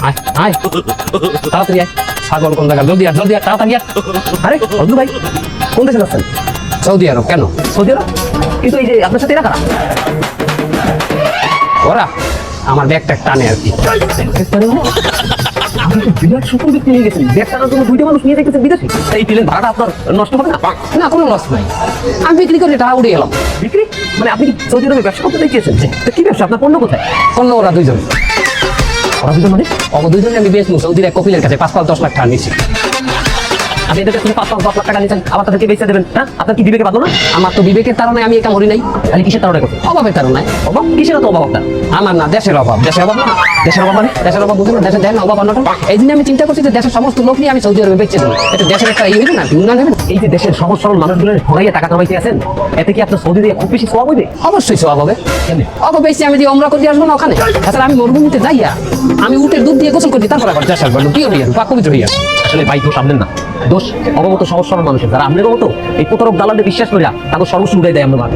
আয় আয় তাড়াতাড়ি আয় ছাগল কোন জায়গা জলদি জলদি তাড়াতাড়ি আয়। আরে অদ্ভুত ভাই, কোন দেশে যাচ্ছেন? সৌদি আরব। কেন? সৌদি আরব? কিন্তু এই যে আপনার সাথে এরা কারা? ওরা আমার ব্যাগটা টানে আর কি। আপনি তো বিরাট সফল ব্যক্তি নিয়ে গেছেন, ব্যাগ টানার জন্য 2টা মানুষ নিয়ে যাইতেছেন বিদেশে। এই প্লেন ভাড়াটা আপনার নষ্ট হবে না? না কোনো লস নাই, আমি বিক্রি করে টাকা উড়ে গেলাম। বিক্রি মানে আপনি কি সৌদি আরবে ব্যবসা করতে গিয়েছেন? তো কি ব্যবসা? আপনার পণ্য কোথায়? অন্য ওরা দুইজন, ওরা দুজন মানে? দুইজনে আমি বেচবো সৌদির এক কপিলের কাছে 5-10 লাখ টাকা নিচ্ছি। আপনি এদের কাছে 5-10 লাখ টাকা নিয়েছেন, আবার তাদেরকে বেচে দেবেন? হ্যাঁ, আপনার কি বিবেকে বাঁধলো না? আমার তো বিবেকের কারণে আমি এটা মরি নাই, তাহলে কিসের কারণে করছেন? অভাবের কারণে। অভাব? কিসের তো অভাব আপনার? আমার না, দেশের অভাব। দেশের অভাব না, দেশের অভাব মানে? দেশের অভাব বুঝুন না, দেশের দেন অভাব অনটন। এই জন্য আমি চিন্তা করছি যে দেশের সমস্ত লোক নিয়ে আমি সৌদি আরবে বেচে দেবো। এটা দেশের একটা ইয়ে হইবে না, উন্নয়ন হবে না। এই যে দেশের সহজ সরল মানুষগুলো ঠগাইয়া টাকা কামাইতে আছেন, এতে কি আপনার সৌদি দিয়ে খুব বেশি সওয়াব হইবে? অবশ্যই সব হবে। কেমনে? অভাব বেশি আমি যে ওমরা করে আসবো না ওখানে। তাছাড়া আমি মরুভূমিতে যাইয়া আমি উটের দুধ দিয়ে গোসল করি, তারপর আবার দেশ আসবো কি হইয়া পাক পবিত্র হইয়া। আসলে ভাই দোষ আপনার না, দোষ অবগত সহজ সরল মানুষের, যারা আপনার মতো এই প্রতারক দালালদের বিশ্বাস করিয়া তাদের সর্বস্ব উড়াই দেয় আমরা।